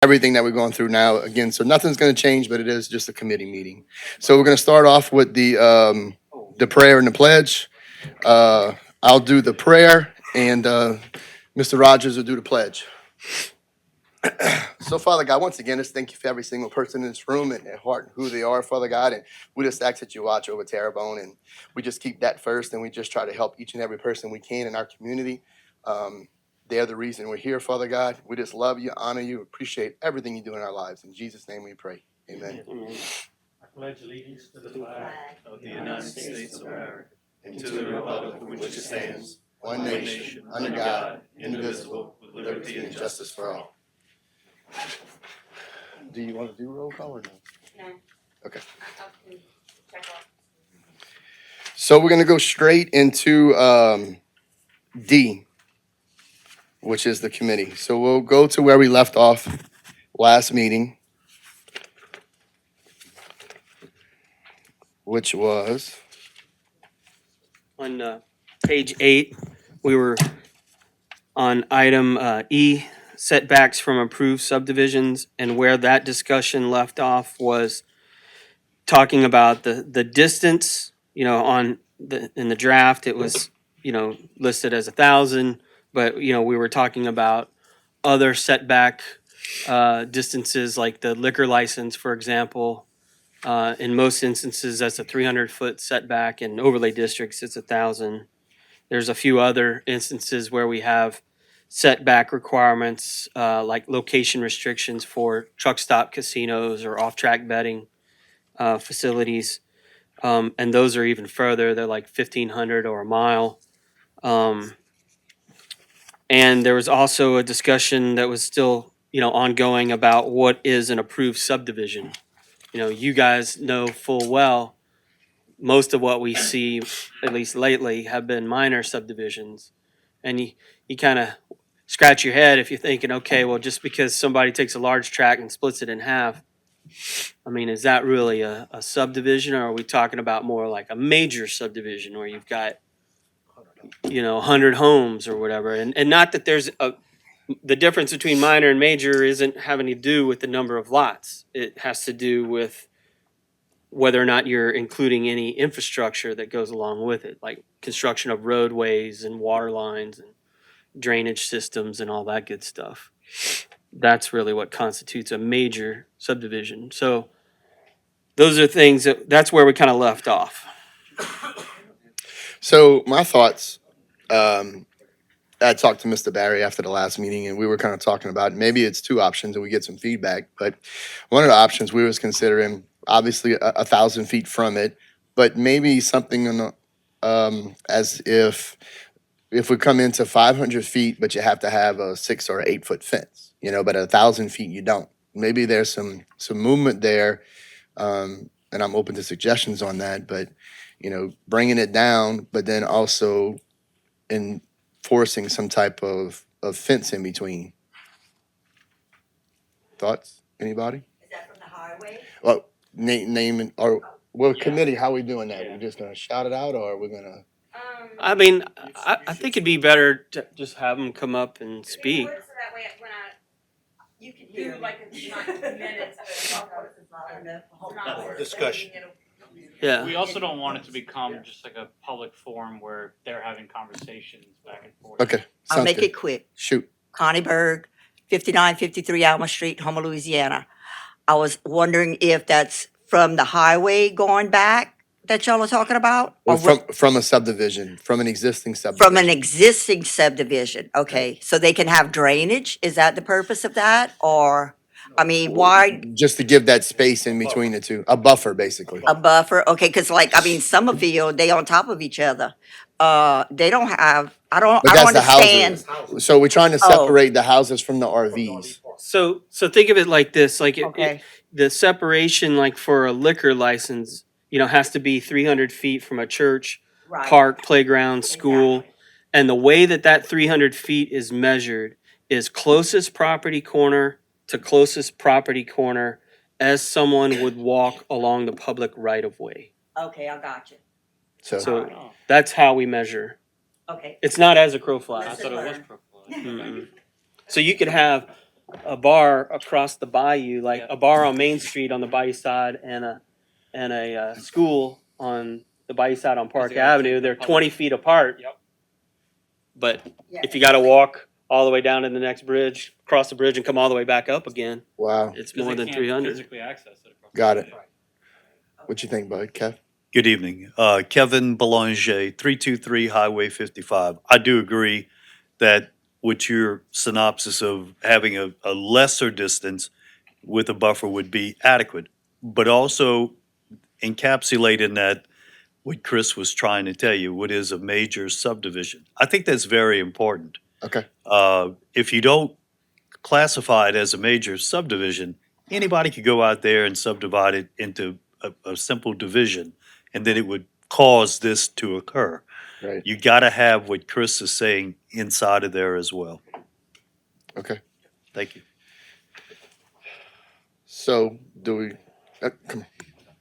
everything that we're going through now. Again, so nothing's going to change, but it is just a committee meeting. So we're going to start off with the prayer and the pledge. I'll do the prayer, and Mr. Rogers will do the pledge. So, Father God, once again, just thank you for every single person in this room and their heart and who they are, Father God. And we just ask that you watch over Terrebonne, and we just keep that first, and we just try to help each and every person we can in our community. They're the reason we're here, Father God. We just love you, honor you, appreciate everything you do in our lives. In Jesus' name we pray. Amen. Amen. I pledge allegiance to the flag of the United States of America and to the republic for which it stands, One nation, under God, indivisible, with liberty and justice for all. Do you want to do roll call or no? No. Okay. I can check off. So we're going to go straight into D, which is the committee. So we'll go to where we left off last meeting, which was On page 8, we were on item E, setbacks from approved subdivisions, and where that discussion left off was talking about the distance, on in the draft, it was, listed as 1,000, but, we were talking about other setback distances, like the liquor license, for example. In most instances, that's a 300-foot setback. In overlay districts, it's 1,000. There's a few other instances where we have setback requirements, like location restrictions for truck stop casinos or off-track betting facilities. And those are even further. They're like 1,500 or a mile. And there was also a discussion that was still, ongoing about what is an approved subdivision. You guys know full well, most of what we see, at least lately, have been minor subdivisions. And you kind of scratch your head if you're thinking, okay, well, just because somebody takes a large tract and splits it in half, I mean, is that really a subdivision, or are we talking about more like a major subdivision where you've got, 100 homes or whatever? And not that the difference between minor and major isn't having to do with the number of lots. It has to do with whether or not you're including any infrastructure that goes along with it, like construction of roadways and water lines and drainage systems and all that good stuff. That's really what constitutes a major subdivision. So those are things that's where we kind of left off. so my thoughts. I talked to Mr. Barry after the last meeting, and we were kind of talking about maybe it's two options, and we get some feedback. But one of the options we was considering, obviously, 1,000 feet from it, but maybe something on the, as if we come into 500 feet, but you have to have a 6 or 8 foot fence, but at 1,000 feet you don't. Maybe there's some movement there, and I'm open to suggestions on that. But bringing it down, but then also enforcing some type of fence in between. Thoughts? Anybody? Is that from the highway? Well, name or well, Yeah. committee. How we doing that? Yeah. We're just gonna shout it out, or we're gonna. I mean, I think it'd be better to just have them come up and speak. So that way when you can do like a minutes. Discussion. Yeah. We also don't want it to become just like a public forum where they're having conversations back and forth. Okay. I'll sounds make good. it quick. Shoot. Connie Berg, 5953 Alma Street, Houma, Louisiana. I was wondering if that's from the highway going back that y'all are talking about? Well, Or from a subdivision, from an existing from subdivision. an existing subdivision? Okay, so they can have drainage? Is that the purpose of that? Or, I mean, why Just to give that space in between the two, a buffer, basically. a buffer? Okay, because Summerfield, they on top of each other. They don't have, I don't But that's the understand. houses. So we're trying to Oh. separate the houses from the RVs. So think of it like this, like Okay. the separation, like for a liquor license, has to be 300 feet from a church, Right. park, playground, school. Exactly. And the way that 300 feet is measured is closest property corner to closest property corner as someone would walk along the public right of way. Okay, I got you. So So Oh, that's how we measure. Okay. It's not as a crow flies. I thought it was Learn. proposed. Mm-mm. So you could have a bar across the bayou, like a bar on Main Street on the bayou side and a school on the bayou side on Park Avenue, they're 20 feet apart. Yep. But if you got to walk all the way down to the next bridge, cross the bridge, and come all the way back up again, Wow. it's more than 300. Physically access it. Got it. What you think, bud? Kev? Good evening. Kevin Belanger, 323 Highway 55. I do agree that with your synopsis of having a lesser distance with a buffer would be adequate, but also encapsulate in that what Chris was trying to tell you, what is a major subdivision. I think that's very important. Okay. If you don't classify it as a major subdivision, anybody could go out there and subdivide it into a simple division, and then it would cause this to occur. Right. You got to have what Chris is saying inside of there as well. Okay. Thank you. So do we, come on.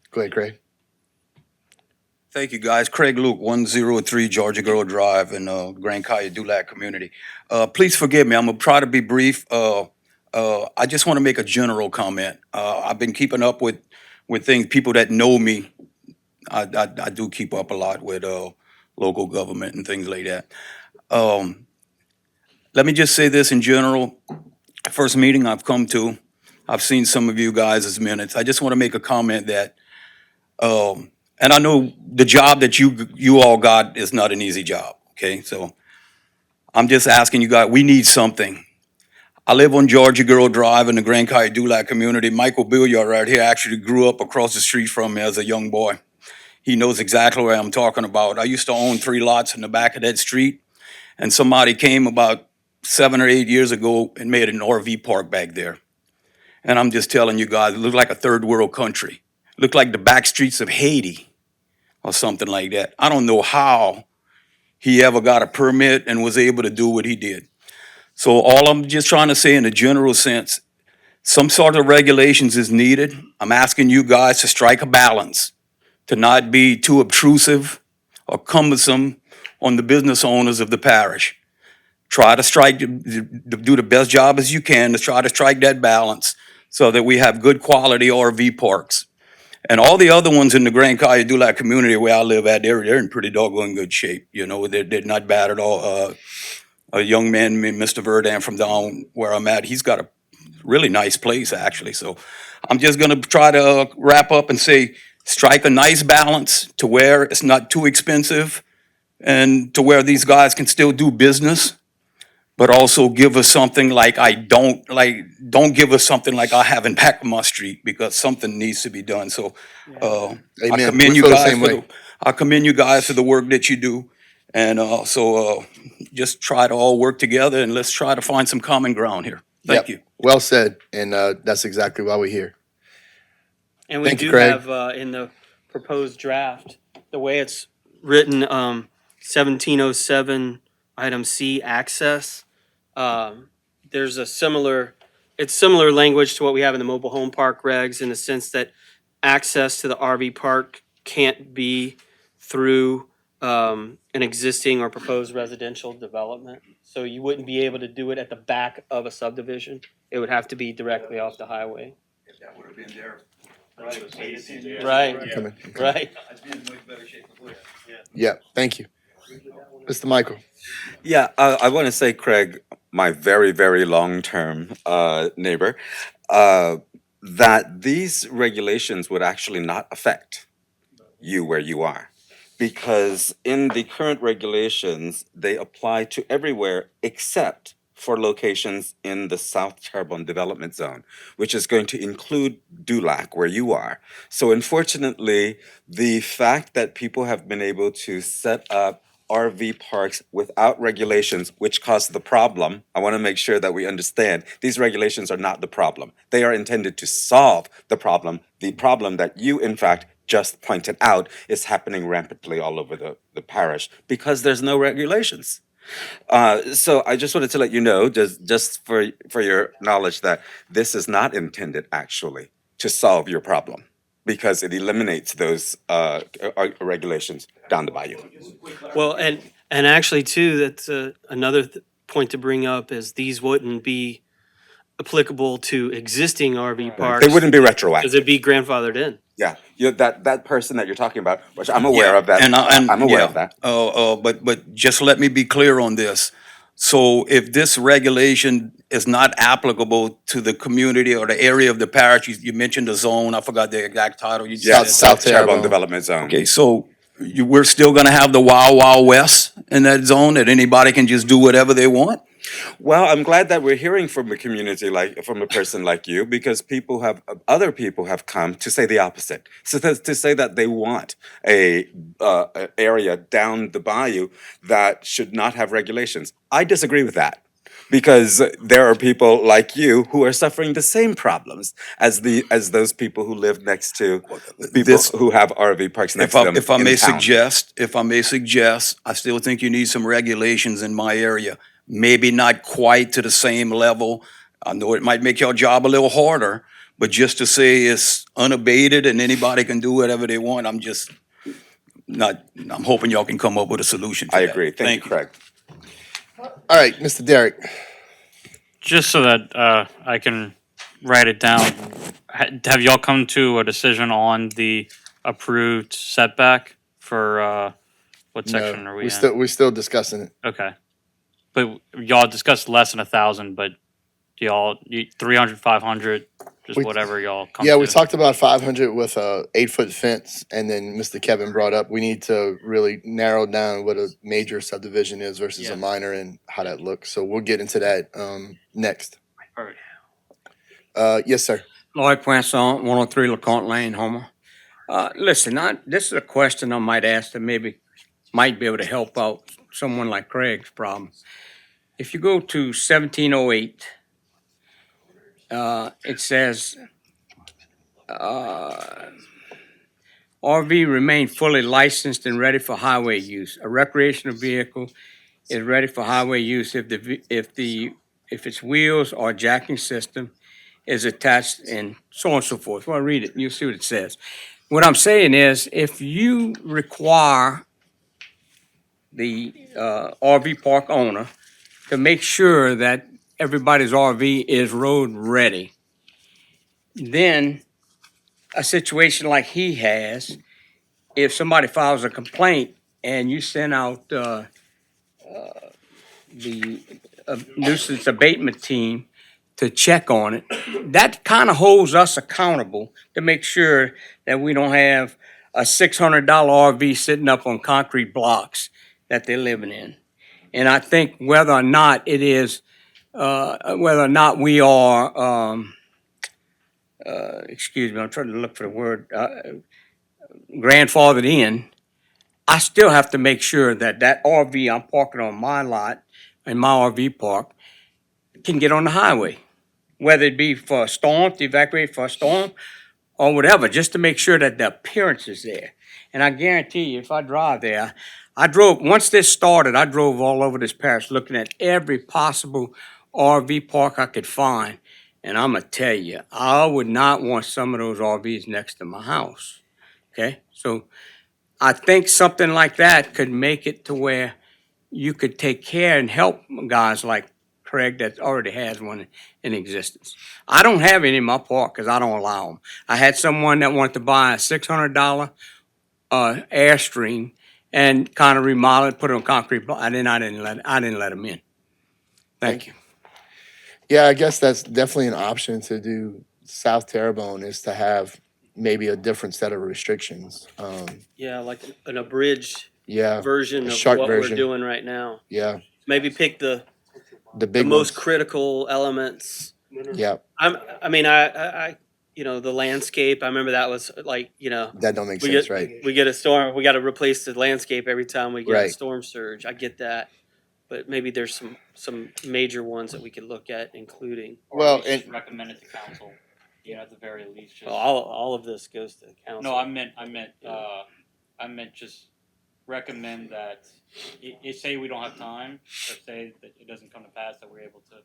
Go ahead, Craig. Thank you, guys. Craig Luke, 103 Georgia Girl Drive in Grand Cayo Dulac community. Please forgive me. I'm going to try to be brief. I just want to make a general comment. I've been keeping up with things, people that know me. I do keep up a lot with local government and things like that. Let me just say this in general. First meeting I've come to, I've seen some of you guys' minutes. I just want to make a comment that and I know the job that you all got is not an easy job, okay? So I'm just asking you guys, we need something. I live on Georgia Girl Drive in the Grand Cayo Dulac community. Michael Billiard right here actually grew up across the street from me as a young boy. He knows exactly what I'm talking about. I used to own 3 lots in the back of that street, and somebody came about 7 or 8 years ago and made an RV park back there. And I'm just telling you guys, it looked like a third world country. It looked like the back streets of Haiti or something like that. I don't know how he ever got a permit and was able to do what he did. So all I'm just trying to say in a general sense, some sort of regulations is needed. I'm asking you guys to strike a balance, to not be too obtrusive or cumbersome on the business owners of the parish. Try to strike, do the best job as you can to try to strike that balance so that we have good quality RV parks. And all the other ones in the Grand Cayo Dulac community where I live at, they're in pretty doggone good shape. You know, they're not bad at all. A young man, Mr. Verdun from down where I'm at, he's got a really nice place actually. So I'm just gonna try to wrap up and say, strike a nice balance to where it's not too expensive and to where these guys can still do business, but also give us something like don't give us something like I have in Packama Street, because something needs to be done. So I Amen. commend We you feel the guys same for way. I commend you guys for the work that you do. And just try to all work together and let's try to find some common ground here. Thank Yep. you. Well said. And that's exactly why we're here. And we Thank you, do Craig. have in the proposed draft, the way it's written, 1707 item C, access. There's it's similar language to what we have in the mobile home park regs, in the sense that access to the RV park can't be through an existing or proposed residential development. So you wouldn't be able to do it at the back of a subdivision. It would have to be directly off the highway. That would have been there. Right. Come in. Right. I'd be in much better shape before. Yeah. Thank you. Mr. Michael. Yeah, I want to say, Craig, my very, very long-term neighbor, that these regulations would actually not affect you where you are. Because in the current regulations, they apply to everywhere except for locations in the South Terrebonne Development Zone, which is going to include Dulac, where you are. So unfortunately, the fact that people have been able to set up RV parks without regulations, which caused the problem, I want to make sure that we understand these regulations are not the problem. They are intended to solve the problem that you, in fact, just pointed out is happening rampantly all over the parish because there's no regulations. So I just wanted to let you know, just for your knowledge, that this is not intended actually to solve your problem, because it eliminates those regulations down the bayou. Well, and actually too, that's another point to bring up, is these wouldn't be applicable to existing RV parks. They wouldn't be Because retroactive. it'd be grandfathered in. Yeah, that person that you're talking about, which I'm aware Yeah, of that. and I'm aware yeah. of that. But just let me be clear on this. So if this regulation is not applicable to the community or the area of the parish, you mentioned the zone, I forgot the exact title you Yeah, just South said. South Terrebonne Terrebonne. Development Zone. Okay, so we're still gonna have the Wild Wild West in that zone, that anybody can just do whatever they want? Well, I'm glad that we're hearing from a community from a person like you, because other people have come to say the opposite. So to say that they want a area down the bayou that should not have regulations. I disagree with that, because there are people like you who are suffering the same problems as those people who live next to people This- who have RV parks next to them If I in may town. suggest, I still think you need some regulations in my area. Maybe not quite to the same level. I know it might make your job a little harder, but just to say it's unabated and anybody can do whatever they want, I'm hoping y'all can come up with a solution for I that. agree. Thank you, Craig. All right, Mr. Derek. Just so that I can write it down, have y'all come to a decision on the approved setback for what section No, are we in? we're still discussing it. Okay, but y'all discussed less than 1,000, but 300, 500, just We- whatever y'all come Yeah, to. we talked about 500 with a 8-foot fence, and then Mr. Kevin brought up we need to really narrow down what a major subdivision is versus Yeah. a minor and how that looks. So we'll get into that next. Perfect. Yes, sir. Lloyd Poisson, 103 LeConte Lane, Homer. Listen, this is a question I might ask that maybe might be able to help out someone like Craig's problem. If you go to 1708, it says, RV remain fully licensed and ready for highway use. A recreational vehicle is ready for highway use if its wheels or jacking system is attached and so on and so forth. Well, read it, you'll see what it says. What I'm saying is, if you require the RV park owner to make sure that everybody's RV is road ready, then a situation like he has, if somebody files a complaint and you send out the nuisance abatement team to check on it, that kind of holds us accountable to make sure that we don't have a $600 RV sitting up on concrete blocks that they're living in. And I think whether or not it is, whether or not we are, excuse me, I'm trying to look for the word, grandfathered in, I still have to make sure that that RV I'm parking on my lot, in my RV park, can get on the highway. Whether it be for a storm, to evacuate for a storm, or whatever, just to make sure that the appearance is there. And I guarantee you, if I drive there, once this started, I drove all over this parish looking at every possible RV park I could find. And I'm gonna tell you, I would not want some of those RVs next to my house. Okay, so I think something like that could make it to where you could take care and help guys like Craig that already has one in existence. I don't have any in my park because I don't allow them. I had someone that wanted to buy a $600 Airstream and kind of remodel it, put it on concrete block, and then I didn't let them in. Thank you. Yeah, I guess that's definitely an option to do. South Terrebonne is to have maybe a different set of restrictions. Yeah, like an abridged Yeah, version a of short what version. we're doing right now. yeah, Maybe pick the the big most ones. critical elements. Yeah, I the landscape. I remember that was like, that don't make we sense, get right? we get a storm. We got to replace the landscape every time we get a Right. storm surge. I get that, but maybe there's some major ones that we could look at, including. Well, Just and recommend it to council, at the very least. Just, Well, all of this goes to the council. no, I meant just recommend that, say we don't have time, or say that it doesn't come to pass, that we're able to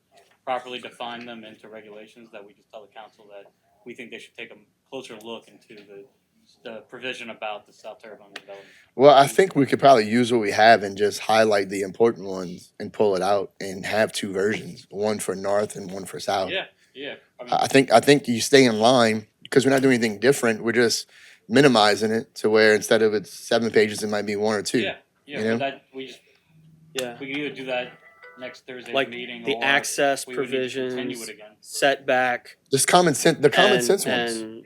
properly define them into regulations, that we just tell the council that we think they should take a closer look into the provision about the South Terrebonne development. well, I think we could probably use what we have and just highlight the important ones and pull it out and have two versions, one for north and one for south. Yeah, Yeah, I mean, I think you stay in line because we're not doing anything different. We're just minimizing it to where instead of it's 7 pages, it might be 1 or 2. yeah, you yeah, know? but that, Yeah, we could either do that next Thursday's like meeting, the or access we would need to continue provisions, it again. setback, Just common sense, the common and sense ones. and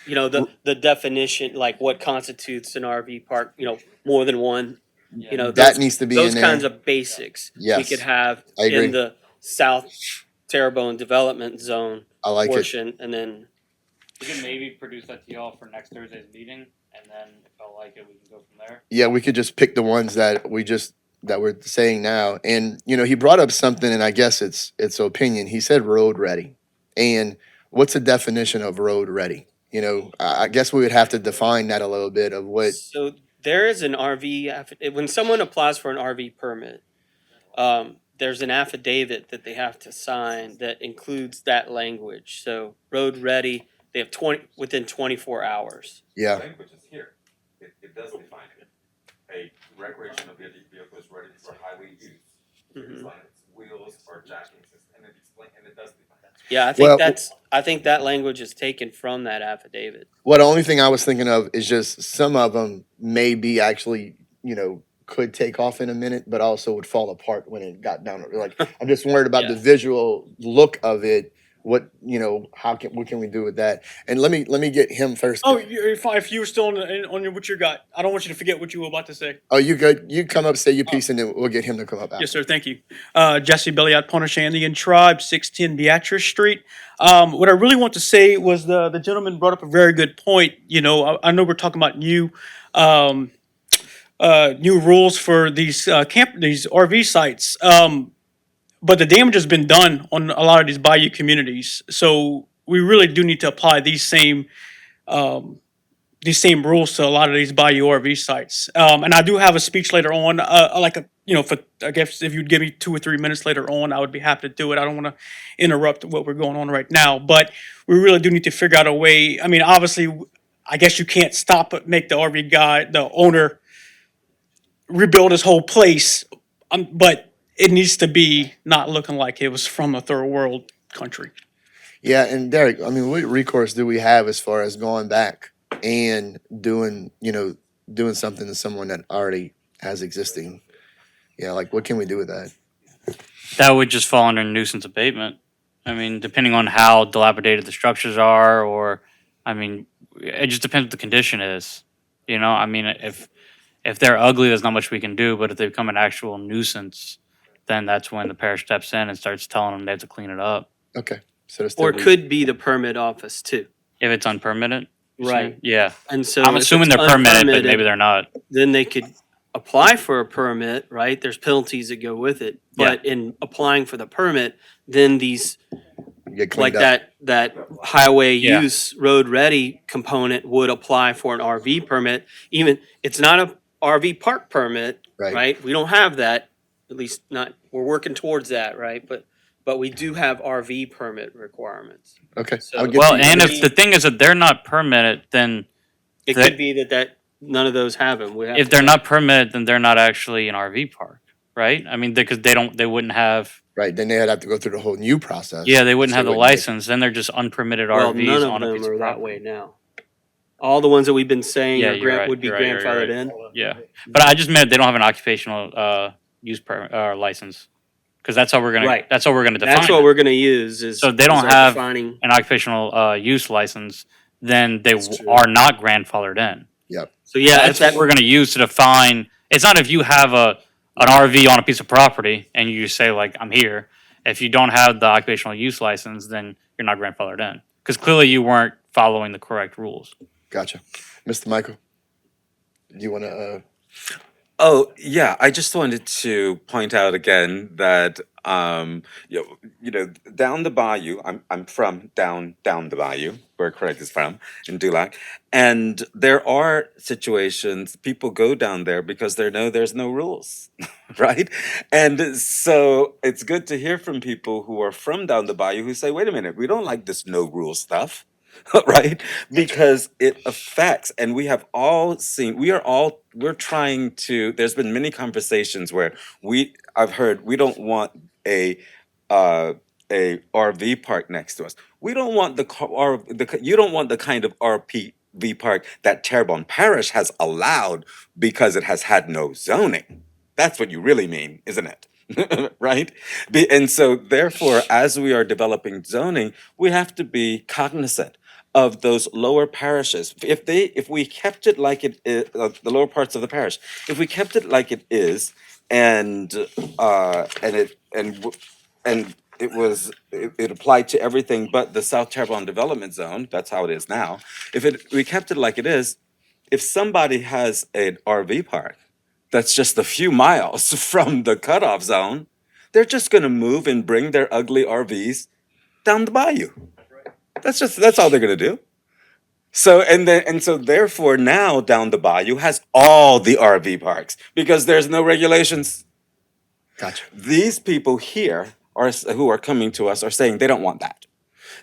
you know the definition, like what constitutes an RV park. You know, more than one. You know, That those needs to be those in kinds there. of basics we Yes, could have I agree. in the South Terrebonne Development Zone I like it. portion, and then We can maybe produce that to y'all for next Thursday's meeting, and then if y'all like it, we can go from there. Yeah, we could just pick the ones that we're saying now. And he brought up something, and I guess it's opinion. He said road ready. And what's the definition of road ready? I guess we would have to define that a little bit of what. so there is an when someone applies for an RV permit, there's an affidavit that they have to sign that includes that language. So road ready, they have within 24 hours. Yeah, Language is here. It does define it. A recreational vehicle is ready for highway use. Mhm. Like wheels or jacking system, and it does define it. Yeah, I think Well- I think that language is taken from that affidavit. well, the only thing I was thinking of is just some of them may be actually, could take off in a minute, but also would fall apart when it got down. Like, I'm just worried about the Yeah. visual look of it. What what can we do with that? And let me get him first. Oh, you're fine. If you were still on what you got, I don't want you to forget what you were about to say. Oh, you good? You come up, say your piece, and then we'll get him to come up after. Yes, sir. Thank you. Jesse Belliot, Pontchartrain Indian Tribe, 610 Beatrice Street. What I really want to say was the gentleman brought up a very good point. I know we're talking about new rules for these these RV sites. But the damage has been done on a lot of these bayou communities. So we really do need to apply these same rules to a lot of these bayou RV sites. And I do have a speech later on, for I guess if you'd give me 2 or 3 minutes later on, I would be happy to do it. I don't want to interrupt what we're going on right now, but we really do need to figure out a way. I mean, obviously, I guess you can't make the RV guy, the owner, rebuild his whole place, but it needs to be not looking like it was from a third world country. Yeah, and Derek, I mean, what recourse do we have as far as going back and doing something to someone that already has existing? Yeah, like what can we do with that? That would just fall under nuisance abatement. I mean, depending on how dilapidated the structures are, or, I mean, it just depends what the condition is. I mean, if they're ugly, there's not much we can do, but if they become an actual nuisance, then that's when the parish steps in and starts telling them they have to clean it up. Okay, so that's Or it could be the permit office too. If it's unpermitted? you're Right. saying? Yeah. And so I'm if assuming it's they're permitted, but unpermitted, maybe they're not. then they could apply for a permit, right? There's penalties that go with it. Yeah. But in applying for the permit, then these, get like cleaned up. that highway Yeah. use road ready component would apply for an RV permit. Even, it's not a RV park permit, Right. right? We don't have that, at least not, we're working towards that, right? But we do have RV permit requirements. Okay, So- I'll get Well, you. and if the thing is that they're not permitted, then It That- could be that none of those have them. We have if to they're check. not permitted, then they're not actually an RV park, right? I mean, because they wouldn't have, Right, then they'd have to go through the whole new process. yeah, they wouldn't So have it the wouldn't make- license. Then they're just unpermitted Well, RVs none of on a them piece are of that property. way now. All the ones that we've been saying Yeah, are you're right, would be you're right, you're grandfathered right. in. Yeah, but I just meant they don't have an occupational use license, because that's how we're gonna Right. that's how we're gonna define That's what it. we're gonna use is. So they is don't our have defining. an occupational use license, then they That's true. are not grandfathered in. So yeah, That's that's what we're gonna use to define. It's not if you have an RV on a piece of property and you say like I'm here. If you don't have the occupational use license, then you're not grandfathered in, because clearly you weren't following the correct rules. Gotcha, Mr. Michael. Do you want to? Oh, yeah, I just wanted to point out again that down the bayou, I'm from down the bayou, where Craig is from, in Dulac. And there are situations people go down there because they know there's no rules, right? And so it's good to hear from people who are from down the bayou who say, wait a minute, we don't like this no rule stuff. Right? Because it affects, and we have all seen, we're trying to, there's been many conversations where I've heard we don't want a a RV park next to us. We don't want you don't want the kind of RV park that Terrebonne Parish has allowed because it has had no zoning. That's what you really mean, isn't it? Right? And so therefore, as we are developing zoning, we have to be cognizant of those lower parishes. If we kept it like it is, the lower parts of the parish, if we kept it like it is, and it applied to everything but the South Terrebonne Development Zone, that's how it is now. We kept it like it is, if somebody has an RV park that's just a few miles from the cutoff zone, they're just gonna move and bring their ugly RVs down the bayou. That's all they're gonna do. So therefore now down the bayou has all the RV parks because there's no regulations. Gotcha. These people here who are coming to us are saying they don't want that.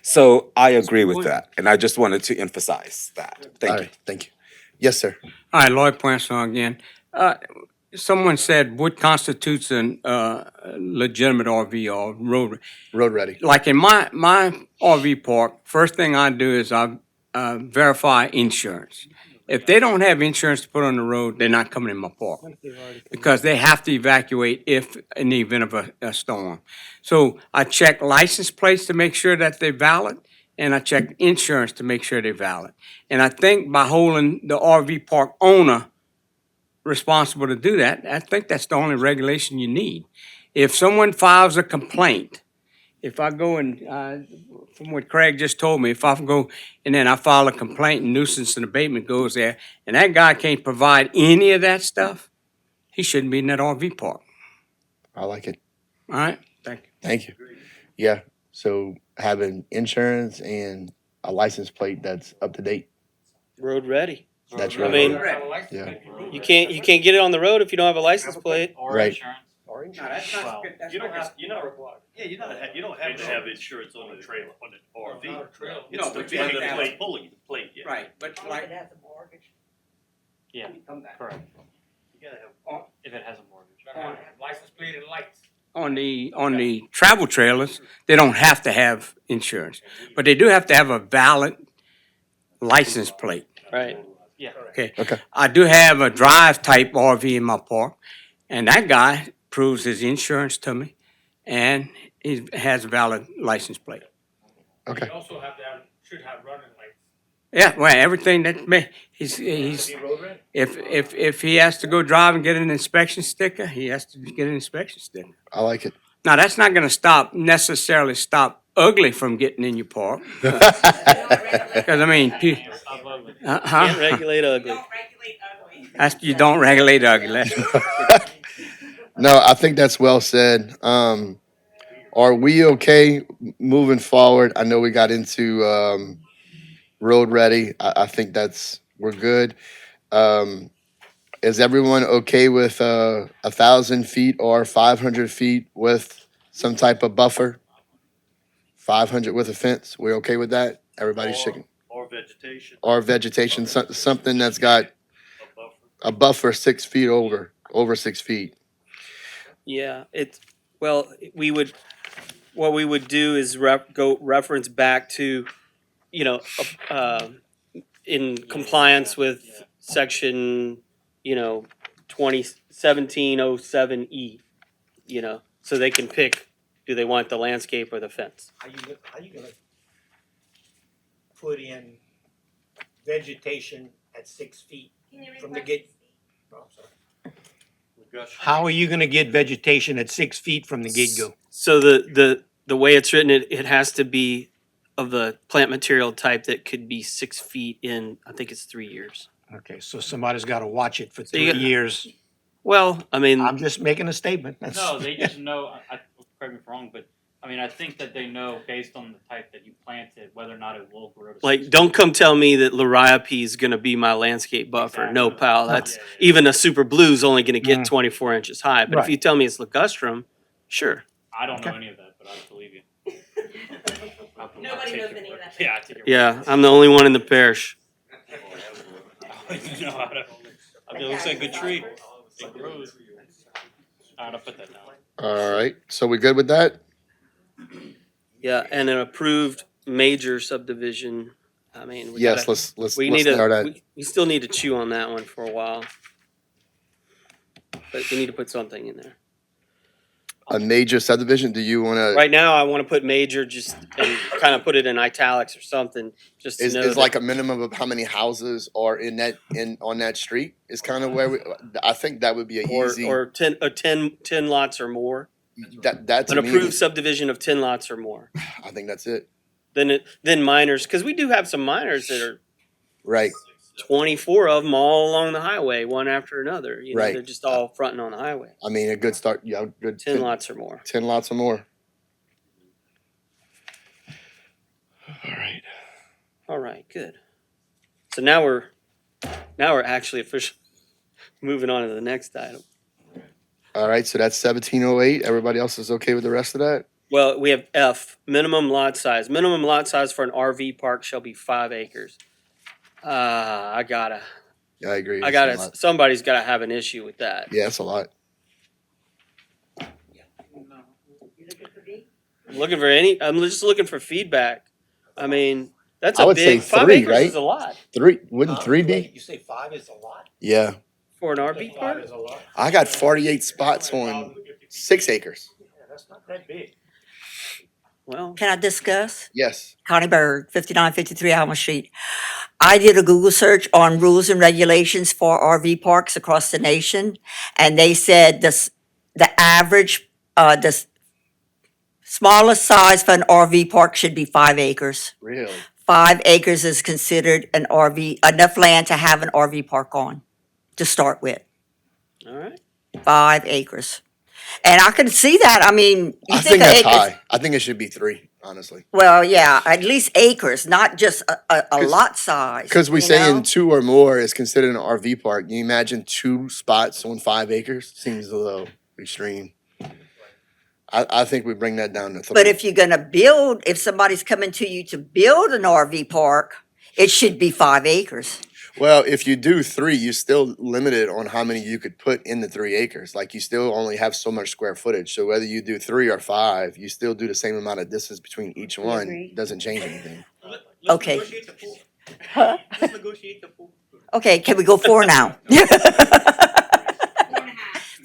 So I agree with that, and I just wanted to emphasize that. Thank All you. right, thank you. Yes, sir. All right, Lloyd Poinson again. Someone said what constitutes an legitimate RV or road. Road ready. Like in my RV park, first thing I do is I verify insurance. If they don't have insurance to put on the road, they're not coming in my park because they have to evacuate if in the event of a storm. So I check license plates to make sure that they're valid, and I check insurance to make sure they're valid. And I think by holding the RV park owner responsible to do that, I think that's the only regulation you need. If someone files a complaint, if I go and, from what Craig just told me, if I go and then I file a complaint and nuisance and abatement goes there, and that guy can't provide any of that stuff, he shouldn't be in that RV park. I like it. All right? Thank you. Thank you. Yeah, so having insurance and a license plate that's up to date, Road ready. that's I really. mean, Yeah, you can't get it on the road if you don't have a license plate. Or Right. insurance. No, that's not, Well, that's you not don't have, required. you don't, you don't have to have insurance on the trailer, on the RV. No, It's the but you have to have- plate, pulling the plate, yeah. Right, but like, Yeah, correct. You gotta have. If it has a mortgage. license plate and lights. On the travel trailers, they don't have to have insurance, but they do have to have a valid license plate. Right. Yeah. Okay. Okay. I do have a drive type RV in my park, and that guy proves his insurance to me, and he has a valid license plate. okay. also should have running lights. Yeah, well, everything that he's if he has to go drive and get an inspection sticker, he has to get an inspection sticker. I like it. Now, that's not gonna necessarily stop ugly from getting in your park. Because, I mean, Stop ugly. Can't regulate ugly. Don't regulate ugly. you don't regulate ugly. No, I think that's well said. Are we okay moving forward? I know we got into road ready. I think we're good. Is everyone okay with 1,000 feet or 500 feet with some type of buffer? 500 with a fence. We're okay with that? Everybody's shaking. Or vegetation, Or vegetation, something that's got a buffer. a buffer 6 feet over 6 feet. Yeah, what we would do is reference back to, in compliance with section, 1707E, so they can pick, do they want the landscape or the fence? How you gonna put in vegetation at 6 feet? Can you From the repeat? gate. How are you gonna get vegetation at 6 feet from the get-go? So the way it's written, it has to be of the plant material type that could be 6 feet in, I think it's 3 years. Okay, so somebody's gotta watch it for So you 3 got- years. Well, I mean, I'm just making a statement. That's. No, they just know, correct me if I'm wrong, but I mean, I think that they know based on the type that you planted, whether or not it will grow to. like, don't come tell me that Liriope is gonna be my landscape buffer. No, pal, that's, Yeah, yeah. even a super blue's only gonna get 24 inches high. But if Right. you tell me it's ligustrum, sure. I don't know any of that, but I believe you. Nobody knows any of that. Yeah, I take your Yeah, I'm the only one in the parish. You know how to, I mean, it looks like a good tree. It grows. I'll put that down. All right, so we good with that? Yeah, and an approved major subdivision. I mean, we Yes, gotta, let's we need start to, at, we still need to chew on that one for a while. But we need to put something in there. a major subdivision. Do you want to, Right now, I want to put major just and kind of put it in italics or something, just to know is like that. a minimum of how many houses are on that street is kind of where I think that would be a easy, Or 10 lots or more. that to An me, approved subdivision of 10 lots or more. I think that's it. Then minors, because we do have some minors that are Right. 24 of them all along the highway, one after another. You know, Right. they're just all fronting on the highway. I mean, a good start. Yeah, good. 10 lots or more. 10 lots or more. All right. All right, good. So now we're actually officially moving on to the next item. All right. So that's 1708. Everybody else is okay with the rest of that? Well, we have F, minimum lot size. Minimum lot size for an RV park shall be 5 acres. I gotta, Yeah, I agree. It's a lot. somebody's gotta have an issue with that. Yeah, that's a lot. I'm just looking for feedback. I mean, that's I a would say big, 5 3, acres right? is a lot Wouldn't 3 be? You say 5 is a lot? Yeah. for an RV park. 5 is a lot? I got 48 spots on 6 acres. Yeah, that's not that big. Well, Can I discuss? Yes. Connie Berg, 5953 Alma Street. I did a Google search on rules and regulations for RV parks across the nation, and they said the average, the smallest size for an RV park should be 5 acres. Really? 5 acres is considered an RV, enough land to have an RV park on, to start with. all right. 5 acres. And I can see that, I mean, you I think think of that's acres. high. I think it should be 3, honestly. Well, yeah, at least acres, not just a 'Cause- lot size. Because we you saying know? 2 or more is considered an RV park. Can you imagine 2 spots on 5 acres? Seems a little extreme. I think we bring that down to 3. But if you're gonna build, if somebody's coming to you to build an RV park, it should be 5 acres. Well, if you do 3, you're still limited on how many you could put in the 3 acres. Like, you still only have so much square footage. So whether you do 3 or 5, you still do the same amount of distance between each one. agree. Doesn't change anything. Okay. Okay, can we go 4 now?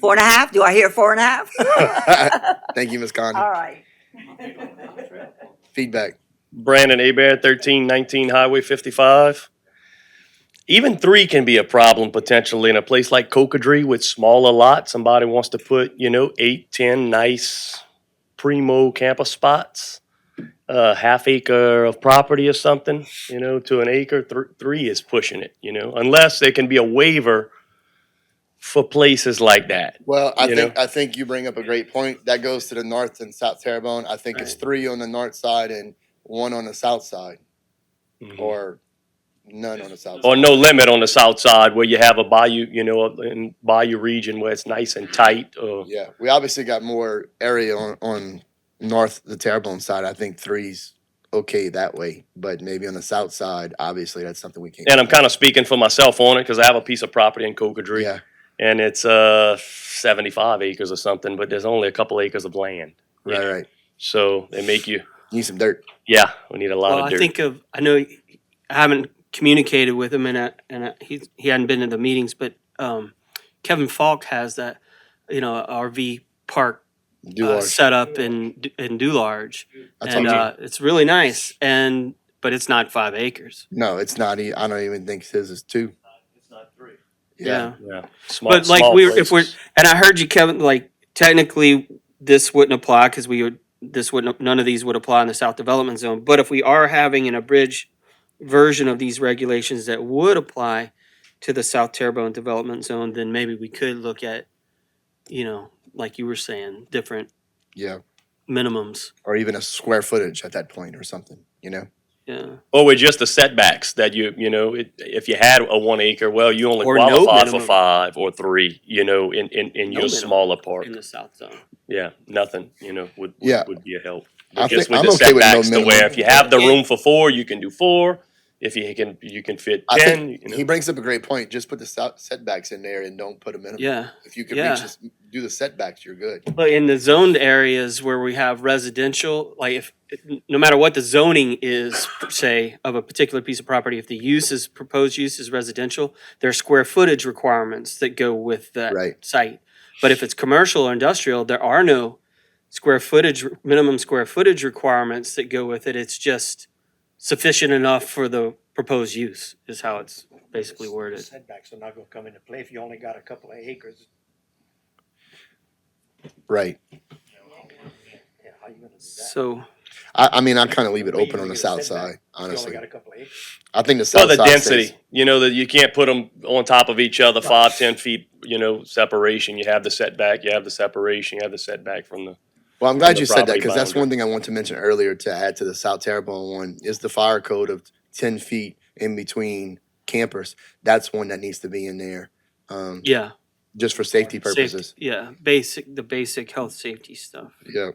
4.5? Do I hear 4.5? Thank you, Ms. Connie. All right. Feedback. Brandon Abair, 1319 Highway 55. Even 3 can be a problem potentially in a place like Cocodrie with smaller lots. Somebody wants to put, 8, 10 nice primo campus spots, half acre of property or something, to an acre. 3 is pushing it, unless there can be a waiver for places like that. Well, You know? I think you bring up a great point. That goes to the north and south Terrebonne. I think it's 3 on the north side and 1 on the south side, or none on the south Or side. no limit on the south side where you have a bayou, in bayou region where it's nice and tight. Yeah, we obviously got more area on north the Terrebonne side. I think 3's okay that way, but maybe on the south side, obviously that's something we can't. And I'm kind of speaking for myself on it because I have a piece of property in Cocodrie. Yeah, And it's 75 acres or something, but there's only a couple acres of land. right. So they make you, Need some dirt. yeah, we need a lot Well, of dirt. I know I haven't communicated with him he hadn't been in the meetings, but Kevin Falk has that, RV park Do ours. set up in Dularge. I And told you. it's really nice, but it's not 5 acres. No, it's not. I don't even think his is 2. It's not 3. Yeah. Yeah. Small, But like small if we're, places. and I heard you, Kevin, like technically this wouldn't apply because none of these would apply in the South Development Zone. But if we are having an abridged version of these regulations that would apply to the South Terrebonne Development Zone, then maybe we could look at, like you were saying, different Yeah, minimums. or even a square footage at that point or something. Yeah. Or with just the setbacks that if you had a 1 acre, well, you only Or no qualify for minimum. 5 or 3, in No your minimum smaller park. in the South Zone. Yeah, nothing, would Yeah. be a help. I Just think- with I'm the okay with no setbacks to minimum. where if you have the room for 4, you can do 4. If you can fit I 10, think he brings up a great point. Just put the setbacks in there and don't put a minimum. Yeah. If you could Yeah. reach do the setbacks, you're good. But in the zoned areas where we have residential, like if, no matter what the zoning is, per se, of a particular piece of property, if the use is, proposed use is residential, there are square footage requirements that go with that Right. site. But if it's commercial or industrial, there are no minimum square footage requirements that go with it. It's just sufficient enough for the proposed use, is how it's basically worded. Setbacks are not gonna come into play if you only got a couple of acres. Right. Yeah, how you gonna do that? So, I mean, I kind of leave it Way you open on gonna the get a south setback side, if you only honestly. got a couple of acres. I think the Well, south the side density, stays. you know, that you can't put them on top of each other, 5, 10 feet, you know, separation. You have the setback, you have the separation, you have the setback from the. Well, I'm glad the you said that property because that's boundary. one thing I want to mention earlier to add to the South Terrebonne one is the fire code of 10 feet in between campers. That's one that needs to be in there, yeah. just for safety purposes. Yeah, the basic health safety stuff. Yeah.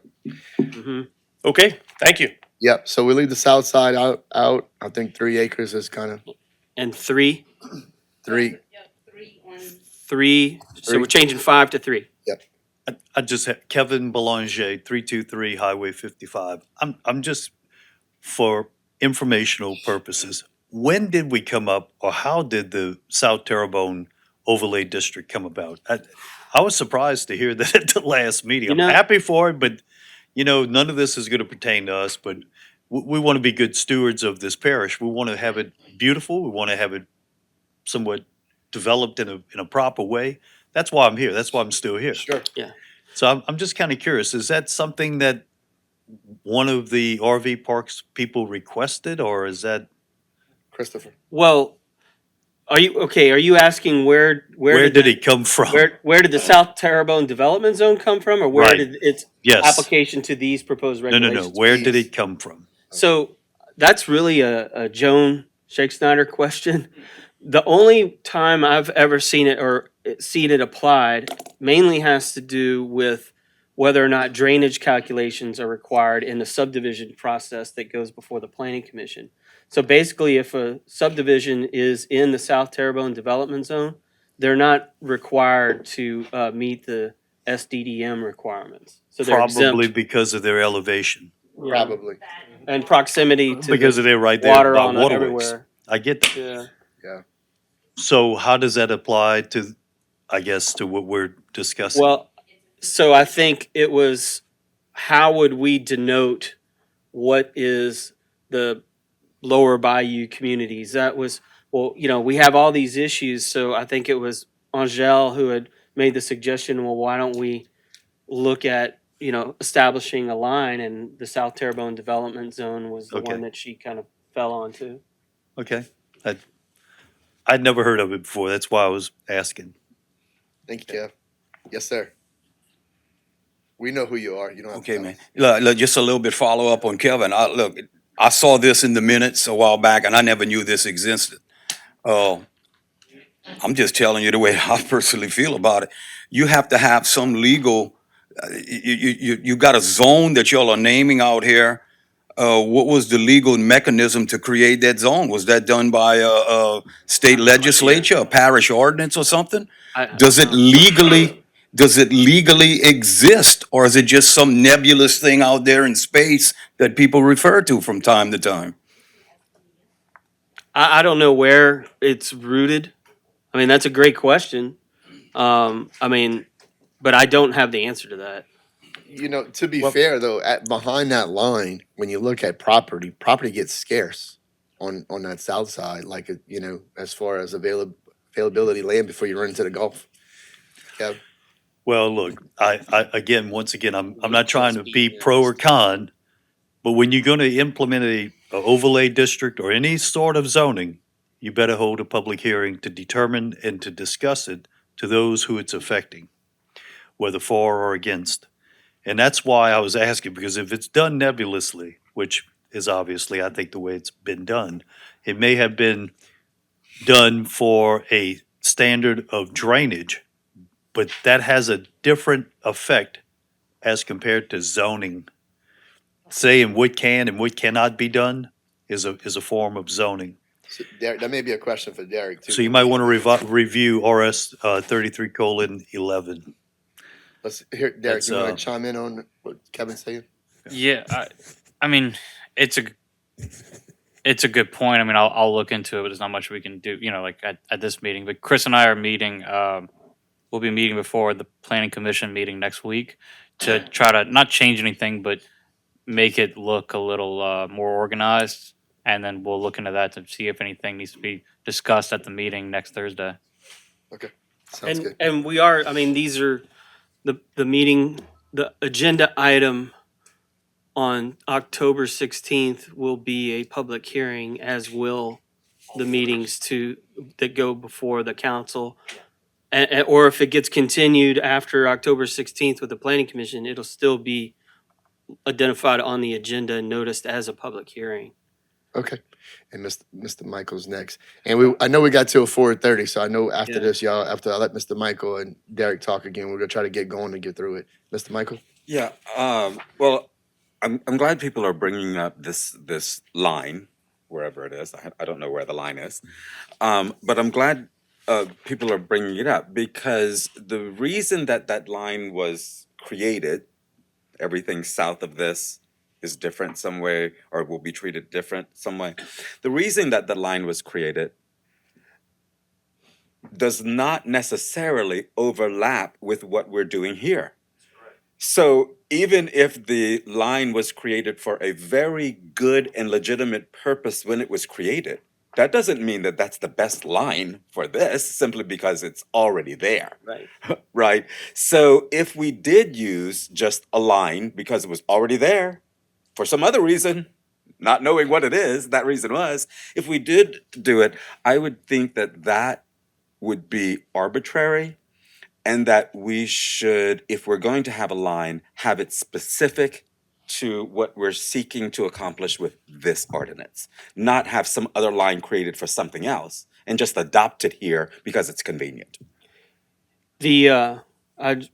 Hmm. Okay, thank you. Yep. So we leave the south side out. I think 3 acres is kind of And three, 3. Yep, 3 on. so we're changing 5 to 3. I just have Kevin Belanger, 323 Highway 55. I'm just, for informational purposes, when did we come up, or how did the South Terrebonne Overlay District come about? I was surprised to hear that at the last meeting. You I'm know- happy for it, but, you know, none of this is going to pertain to us, but we want to be good stewards of this parish. We want to have it beautiful. We want to have it somewhat developed in a proper way. That's why I'm here. That's why I'm still here. Sure. So I'm just kind of curious, is that something that one of the RV parks people requested, or is that, Christopher. Well, are you asking where where did the- it come from? where did the South Terrebonne Development Zone come from, or where Right. did its Yes. application to these proposed No, regulations? where did please. it come from? So that's really a Joan Shakespeare question. The only time I've ever seen it applied mainly has to do with whether or not drainage calculations are required in the subdivision process that goes before the planning commission. So basically, if a subdivision is in the South Terrebonne Development Zone, they're not required to meet the SDDM requirements. So they're Probably exempt. because of their elevation, Yeah. Probably. And proximity to because of the they're right there water by on waterways. everywhere. I get that. Yeah. So how does that apply to, I guess, to what we're discussing? Well, so I think it was, how would we denote what is the lower bayou communities? That was, well, you know, we have all these issues, so I think it was Angele who had made the suggestion, well, why don't we look at, you know, establishing a line, and the South Terrebonne Development Zone was the Okay. one that she kind of fell onto. Okay. I'd never heard of it before. That's why I was asking. Thank you, Kev. Yes, sir. We know who you are. You don't have to Okay, tell man. us. Look, just a little bit follow up on Kevin. I saw this in the minutes a while back, and I never knew this existed. I'm just telling you the way I personally feel about it. You have to have some legal. You got a zone that y'all are naming out here. What was the legal mechanism to create that zone? Was that done by a state legislature, a parish ordinance, or something? Does it legally exist, or is it just some nebulous thing out there in space that people refer to from time to time? I don't know where it's rooted. I mean, that's a great question. I mean, but I don't have the answer to that. You know, to be fair though, behind that line, when you look at property gets scarce on that south side. Like you know, as far as availability land before you run into the Gulf. Kev. Well, look, once again, I'm not trying to be pro or con, but when you're going to implement a overlay district or any sort of zoning, you better hold a public hearing to determine and to discuss it to those who it's affecting, whether for or against. And that's why I was asking, because if it's done nebulously, which is obviously, I think, the way it's been done, it may have been done for a standard of drainage, but that has a different effect as compared to zoning. Saying what can and what cannot be done is a form of zoning. So Derek, that may be a question for Derek too. So you might want to review RS 33:11. Let's hear, Derek, That's, you want uh, to chime in on what Kevin's saying? Yeah, I mean, it's a good point. I mean, I'll look into it, but there's not much we can do, like at this meeting. But Chris and I are meeting. We'll be meeting before the planning commission meeting next week to try to not change anything, but make it look a little more organized. And then we'll look into that to see if anything needs to be discussed at the meeting next Thursday. Okay, sounds good. And we are, I mean, these are the meeting, the agenda item on October 16th will be a public hearing, as will the meetings that go before the council. Or if it gets continued after October 16th with the planning commission, it'll still be identified on the agenda and noticed as a public hearing. Okay, and Mr. Michael's next, and I know we got till 4:30, so I know after Yeah. this, y'all, after I let Mr. Michael and Derek talk again, we're gonna try to get going and get through it. Mr. Michael? Yeah, well, I'm glad people are bringing up this line, wherever it is. I don't know where the line is. But I'm glad people are bringing it up because the reason that that line was created, everything south of this is different some way or will be treated different some way. The reason that the line was created does not necessarily overlap with what we're doing here. So even if the line was created for a very good and legitimate purpose when it was created, that doesn't mean that that's the best line for this simply because it's already there. Right. Right? So if we did use just a line because it was already there for some other reason, not knowing what it is, that reason was, if we did do it, I would think that that would be arbitrary and that we should, if we're going to have a line, have it specific to what we're seeking to accomplish with this ordinance, not have some other line created for something else and just adopt it here because it's convenient. I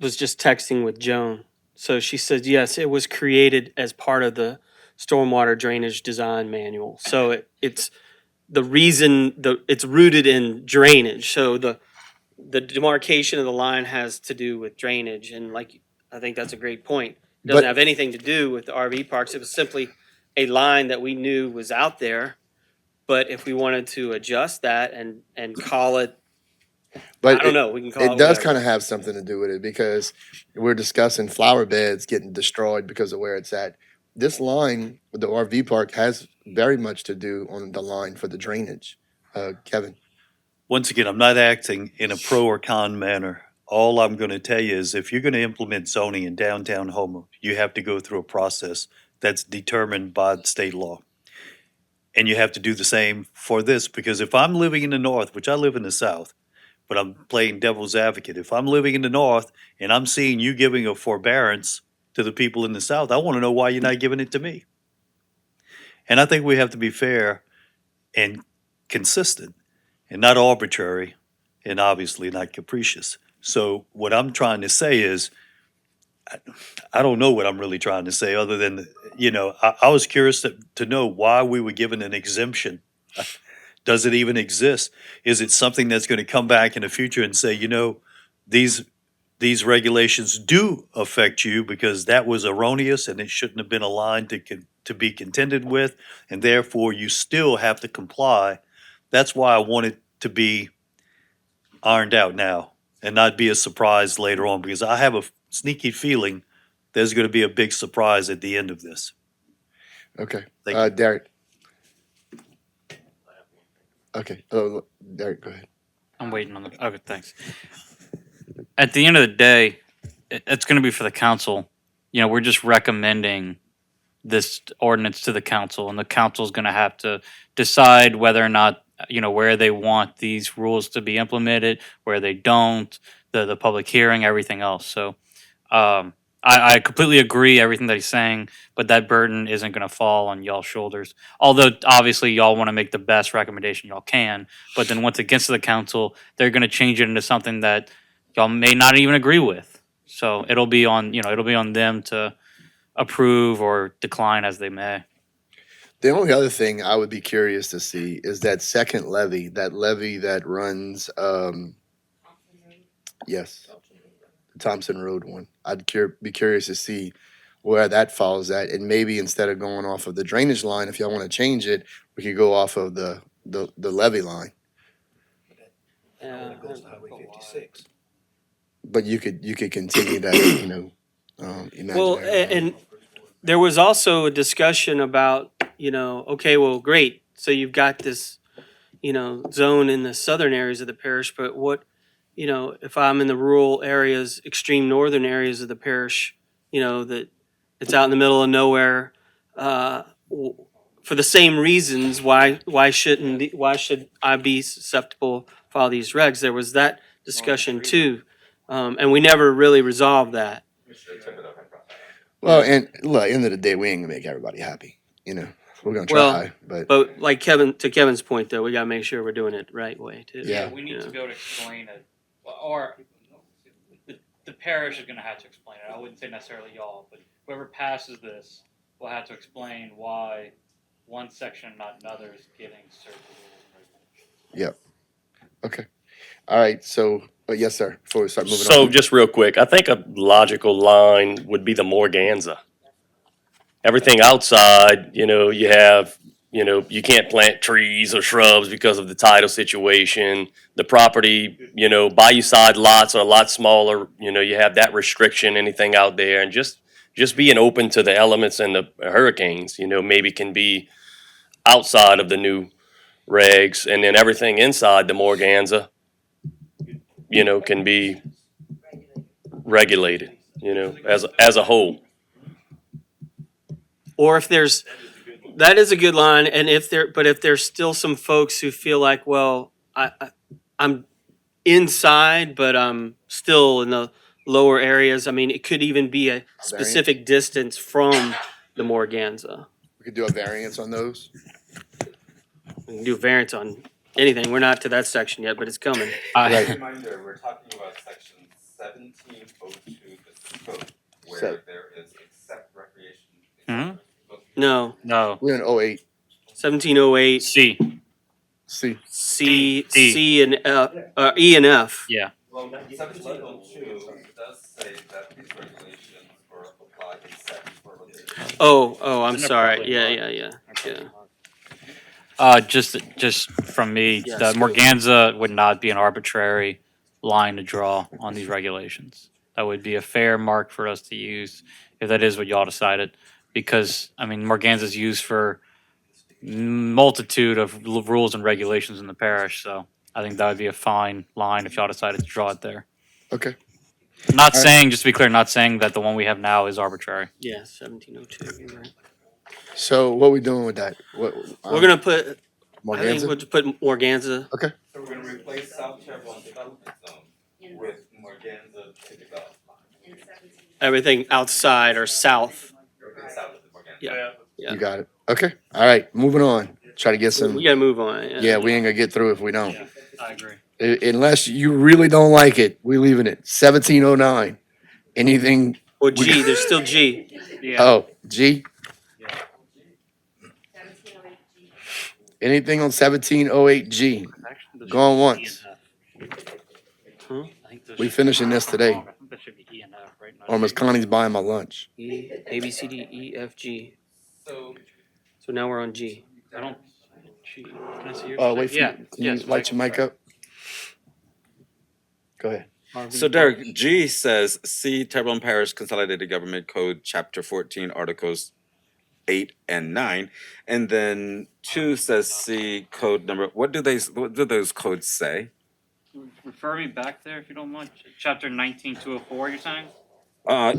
was just texting with Joan. So she said, yes, it was created as part of the stormwater drainage design manual. So it's the reason it's rooted in drainage. So the demarcation of the line has to do with drainage. And I think that's a great point. It doesn't But- have anything to do with the RV parks. It was simply a line that we knew was out there. But if we wanted to adjust that and call it, But I don't know, we can call it it does whatever. kind of have something to do with it because we're discussing flower beds getting destroyed because of where it's at. This line with the RV park has very much to do on the line for the drainage. Kevin? Once again, I'm not acting in a pro or con manner. All I'm going to tell you is if you're going to implement zoning in downtown Houma, you have to go through a process that's determined by the state law. And you have to do the same for this, because if I'm living in the north, which I live in the south, but I'm playing devil's advocate, if I'm living in the north and I'm seeing you giving a forbearance to the people in the south, I want to know why you're not giving it to me. And I think we have to be fair and consistent and not arbitrary and obviously not capricious. So what I'm trying to say is, I don't know what I'm really trying to say other than, I was curious to know why we were given an exemption. Does it even exist? Is it something that's going to come back in the future and say, these regulations do affect you because that was erroneous and it shouldn't have been a line to be contended with, and therefore you still have to comply? That's why I want it to be ironed out now and not be a surprise later on, because I have a sneaky feeling there's going to be a big surprise at the end of this. Okay. Thank you. Derek? Okay. Derek, go ahead. I'm waiting on the, okay, thanks. At the end of the day, it's going to be for the council. We're just recommending this ordinance to the council, and the council's going to have to decide whether or not, where they want these rules to be implemented, where they don't, the public hearing, everything else. So I completely agree everything that he's saying, but that burden isn't going to fall on y'all's shoulders. Although obviously y'all want to make the best recommendation y'all can, but then once it gets to the council, they're going to change it into something that y'all may not even agree with. So it'll be on them to approve or decline as they may. The only other thing I would be curious to see is that second levy, that runs, yes, Thompson Road one. Be curious to see where that falls at, and maybe instead of going off of the drainage line, if y'all want to change it, we could go off of the levee line. When it goes to Highway 56. But you could continue that, Well, imaginary line. and there was also a discussion about, okay, well, great. So you've got this, zone in the southern areas of the parish, but what, if I'm in the rural areas, extreme northern areas of the parish, that it's out in the middle of nowhere, for the same reasons, why should I be susceptible for all these regs? There was that discussion too. And we never really resolved that. Well, and look, end of the day, we ain't gonna make everybody happy. We're gonna Well, try, but But like Kevin's point though, we gotta make sure we're doing it the right way too. Yeah. We need to be able to explain it, or the parish is gonna have to explain it. I wouldn't say necessarily y'all, but whoever passes this will have to explain why one section, not another, is getting certain rules. okay. All right. So, yes, sir. Before we start moving So on, just real quick, I think a logical line would be the Morganza. Everything outside, you have, you can't plant trees or shrubs because of the tidal situation. The property, bayou side lots are a lot smaller, you have that restriction, anything out there, and just being open to the elements and the hurricanes, maybe can be outside of the new regs, and then everything inside the Morganza, can be regulated, as a whole. Or if that is a good line, and if there's still some folks who feel like, well, I'm inside, but I'm still in the lower areas. I mean, it could even be a specific distance from the Morganza. we could do a variance on those. We can do variance on anything. We're not to that section yet, but it's coming. Right. Reminder, we're talking about section 1702, the scope, where So- there is except recreation. Hmm? No, No. We're in 08. 1708, C. See, C and E and F. Yeah. Well, 1702 does say that these regulations are applied except for locations. Oh, I'm sorry. Yeah. Just from me, Yes, the go. Morganza would not be an arbitrary line to draw on these regulations. That would be a fair mark for us to use if that is what y'all decided. Because, Morganza is used for multitude of rules and regulations in the parish, so I think that would be a fine line if y'all decided to draw it there. okay. Not All right. saying, just to be clear, not saying that the one we have now is arbitrary. Yeah, 1702. You're right. So, what we doing with that? We're gonna put. I think Morganza? we'll just put Morganza. Okay. So we're gonna replace South Chevron Development Zone with Morganza to develop. Everything outside or south. South of the Morganza. Yeah. You got it. Okay. All right. Moving on. Try to get some. We gotta move on. Yeah, we ain't gonna get through if we don't. I agree. Unless you really don't like it, we leaving it. 1709. Anything? Or G. There's still G. Yeah. Oh, G. Anything on 1708G? Going once. Huh? We finishing this today. I think that should be E and F, right? Not Or Miss G. Connie's buying my lunch. E, A, B, C, D, E, F, G. So So now we're on G. I don't. G. Can I see yours? Oh, wait for Yeah. you. Can you Yes, light your mic up? Go ahead. So Derek, G says, see Terrebonne Parish Consolidated Government Code, Chapter 14, Articles 8 and 9. And then 2 says see code number, what do those codes say? Refer me back there if you don't mind. Chapter 19204, you're saying?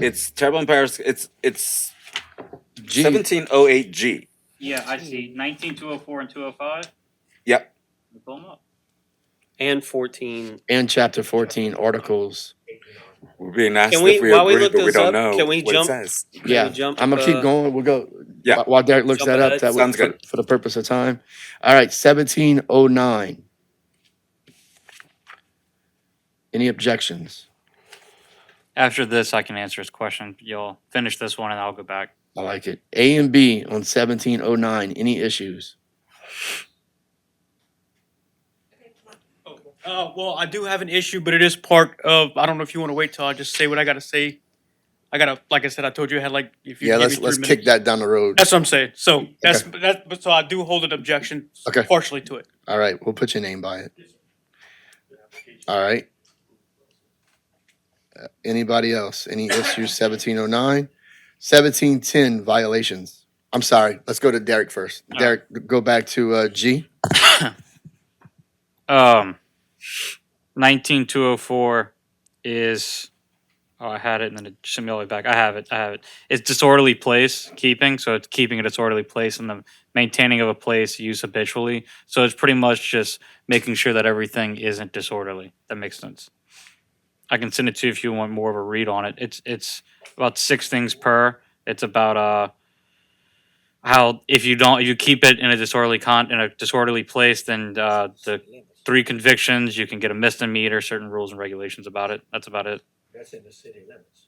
It's Terrebonne Parish, it's G. 1708G. Yeah, I see. 19204 and 205. Yep. Pull them up. And 14. And chapter 14 articles. We're being asked Can we- if we while we agree, look but we this don't up, know can we what jump- it says. Yeah, jump, I'm gonna keep going. We'll go. Yeah. While Derek looks Jump that up, ahead. that Sounds was good. for the purpose of time. All right, 1709. Any objections? After this, I can answer his question. You'll finish this one and I'll go back. I like it. A and B on 1709. Any issues? Well, I do have an issue, but it is part of, I don't know if you want to wait till I just say what I gotta say. Like I said, I told you I had like, if you Yeah, give me let's 3 let's minutes. kick that down the road. That's what I'm saying. So but so I do hold an objection Okay. partially to it. All right, we'll put your name by it. All right. Anybody else? Any issues? 1709, 1710 violations. I'm sorry. Let's go to Derek first. Derek, go back to G. 19204 is, oh, I had it and then it sent me all the way back. I have it. It's disorderly place keeping, so it's keeping a disorderly place and the maintaining of a place used habitually. So it's pretty much just making sure that everything isn't disorderly. That makes sense. I can send it to you if you want more of a read on it. It's about 6 things per. It's about how if you keep it in a disorderly place, then the 3 convictions, you can get a misdemeanor, certain rules and regulations about it. That's about it. That's in the city limits.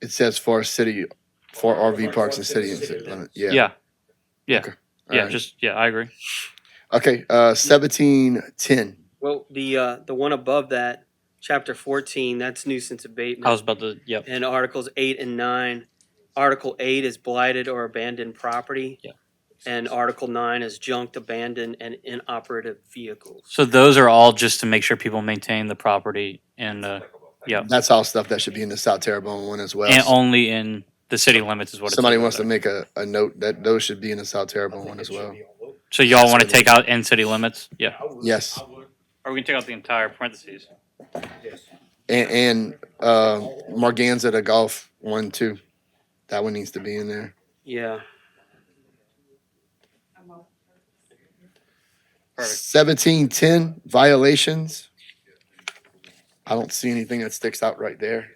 It says for RV parks and city limit. Yeah. Yeah. Okay. Yeah, Alright. I agree. Okay. 1710. Well, the one above that, chapter 14, that's nuisance abatement. I was about to, yep. And Articles 8 and 9. Article 8 is blighted or abandoned property. Yeah. And Article 9 is junked, abandoned, and inoperative vehicles. So those are all just to make sure people maintain the property and, yep. That's all stuff that should be in the South Terrebonne one as well. And only in the city limits is what it says. Somebody right wants to there. make a note that those should be in the South Terrebonne one as well. So y'all want to take out in city limits? Yeah. Yes. Or we can take out the entire parentheses. And Marganza, the golf one too. That one needs to be in there. Yeah. Perfect. 1710 violations. I don't see anything that sticks out right there.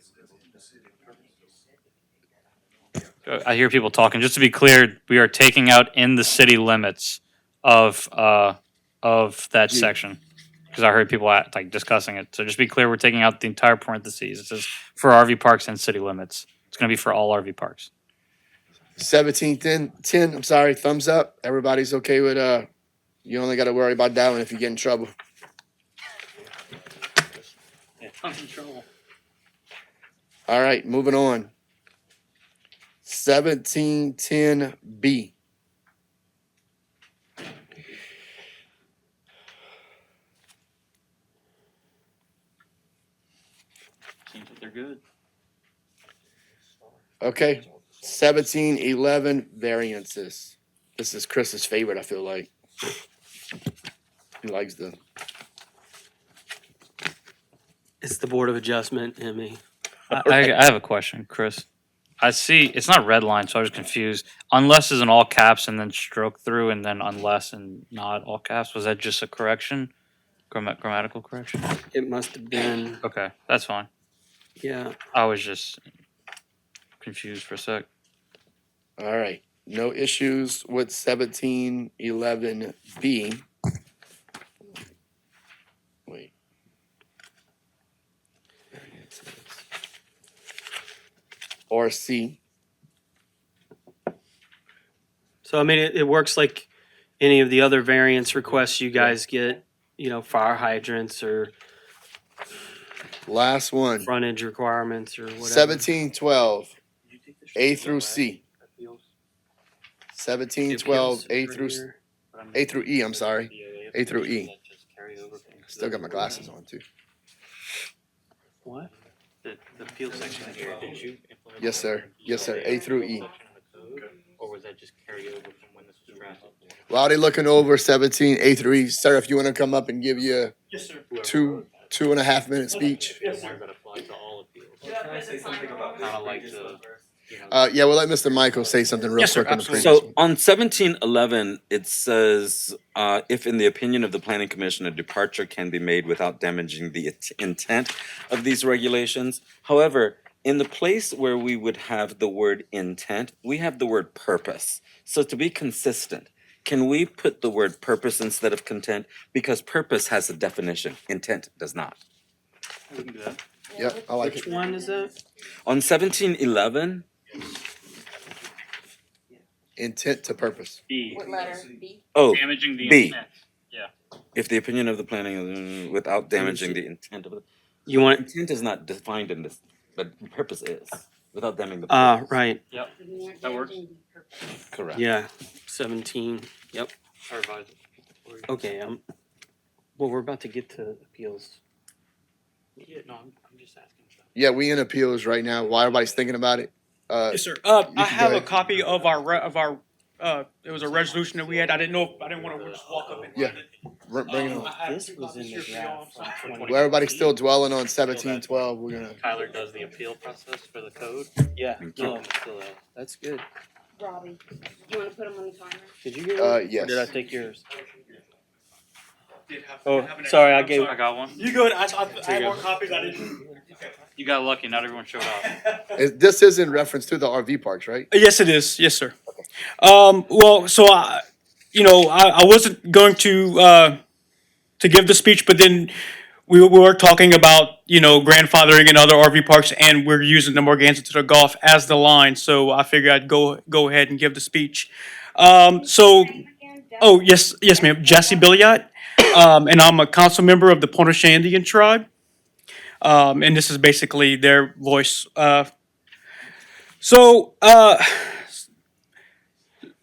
I hear people talking. Just to be clear, we are taking out in the city limits of that Gee. section. Because I heard people discussing it. So just be clear, we're taking out the entire parentheses. It says for RV parks and city limits. It's going to be for all RV parks. 1710, I'm sorry, thumbs up. Everybody's okay with you only got to worry about that one if you get in trouble. Yeah, I'm in trouble. All right, moving on. 1710B. Seems like they're good. Okay, 1711 variances. This is Chris's favorite, I feel like. He likes the. It's the Board of Adjustment, Emmy. I have a question, Chris. I see it's not red line, so I was confused. Unless is in all caps and then stroke through and then unless and not all caps. Was that just a correction? Grammatical correction? It must have been, Okay, that's fine. yeah. I was just confused for a sec. All right, no issues with 1711B. Wait. Or C. So, I mean, it works like any of the other variance requests you guys get, fire hydrants or Last one. frontage requirements or whatever. 1712 A through C. 1712 A through E. I'm sorry. A through E. Still got my glasses on too. What? The appeal section here, did you implement? Yes, sir. Yes, sir. A through E. Or was that just carry over from when this was drafted? While they looking over 17 A through E, sir, if you want to come up and give you Yes, sir. a 2.5 minute speech. Yes, sir. That apply to all appeals. Can I say something about Kind of like the, Yeah, we'll let Mr. Michael say something real Yes, sir, quick on the absolutely. previous So one. on 1711, it says, if in the opinion of the planning commission, a departure can be made without damaging the intent of these regulations. However, in the place where we would have the word intent, we have the word purpose. So to be consistent, can we put the word purpose instead of content? Because purpose has a definition, intent does not. we can do that. Yep, I like Which it. one is that? On 1711, Intent to purpose. B. what letter? B? oh, Damaging the B. intent. Yeah. If the opinion of the planning, without damaging the intent of the. You want, Intent is not defined in this, but purpose is, without damaging the. purpose. right, Yep, that works. Correct. yeah, 17, yep, I revised it for you. okay, well, we're about to get to appeals. Yeah, no, I'm just asking. Yeah, we in appeals right now. While everybody's thinking about it. Yes, sir. You I can go have a ahead. copy of our, it was a resolution that we had. I didn't want to just walk up and. Yeah. Bring it on. I have This two was in copies the here for draft y'all. from I'm 20. While everybody's still dwelling on 1712, we're gonna. Kyler does the appeal process for the code. Yeah, Thank you. no, that's good. Robbie, you wanna put them on the timer? Did you get one? Yes. Or did I take yours? Did have- Oh, have an sorry, extra- I I'm gave- I got one. You good? I had you more go. copies. I didn't. You got lucky, not everyone showed up. This is in reference to the RV parks, right? Yes, it is. Yes, sir. Well, so I wasn't going to give the speech, but then we were talking about, grandfathering in other RV parks, and we're using the Morganza to the Gulf as the line. So I figured I'd go ahead and give the speech. Oh, yes, ma'am. Jesse Billiot, and I'm a council member of the Pontchartrain Indian tribe. And this is basically their voice.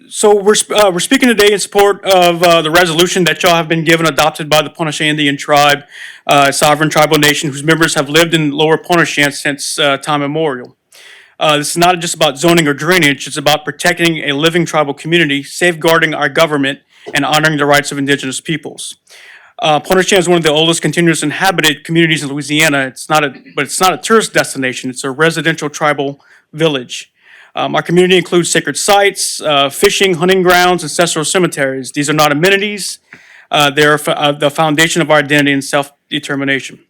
So we're speaking today in support of the resolution that y'all have been given adopted by the Pontchartrain Indian tribe, sovereign tribal nation whose members have lived in Lower Pontchartrain since time immemorial. This is not just about zoning or drainage, it's about protecting a living tribal community, safeguarding our government, and honoring the rights of indigenous peoples. Pontchartrain is one of the oldest continuous inhabited communities in Louisiana. But it's not a tourist destination. It's a residential tribal village. Our community includes sacred sites, fishing, hunting grounds, ancestral cemeteries. These are not amenities. They're the foundation of our identity and self-determination.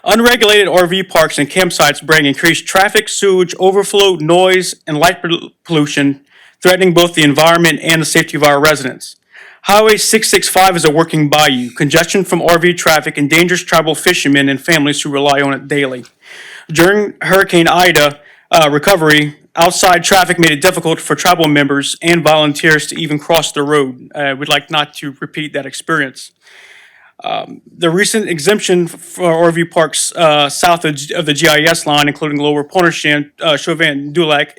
Unregulated RV parks and campsites bring increased traffic, sewage, overflow, noise, and light pollution, threatening both the environment and the safety of our residents. Highway 665 is a working bayou. Congestion from RV traffic endangers tribal fishermen and families who rely on it daily. During Hurricane Ida recovery, outside traffic made it difficult for tribal members and volunteers to even cross the road. We'd like not to repeat that experience. The recent exemption for RV parks south of the GIS line, including Lower Pontchartrain, Chauvin, and Dulac,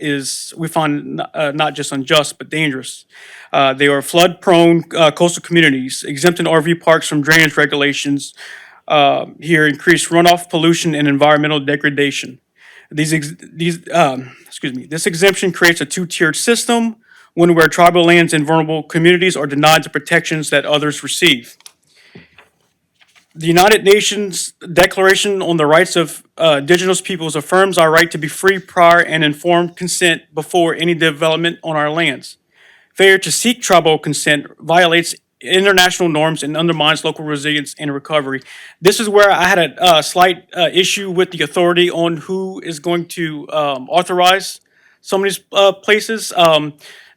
we find not just unjust but dangerous. They are flood-prone coastal communities. Exempting RV parks from drainage regulations here increase runoff, pollution, and environmental degradation. This exemption creates a two-tiered system, one where tribal lands and vulnerable communities are denied the protections that others receive. The United Nations Declaration on the Rights of Indigenous Peoples affirms our right to be free, prior, and informed consent before any development on our lands. Failure to seek tribal consent violates international norms and undermines local resilience and recovery. This is where I had a slight issue with the authority on who is going to authorize some of these places.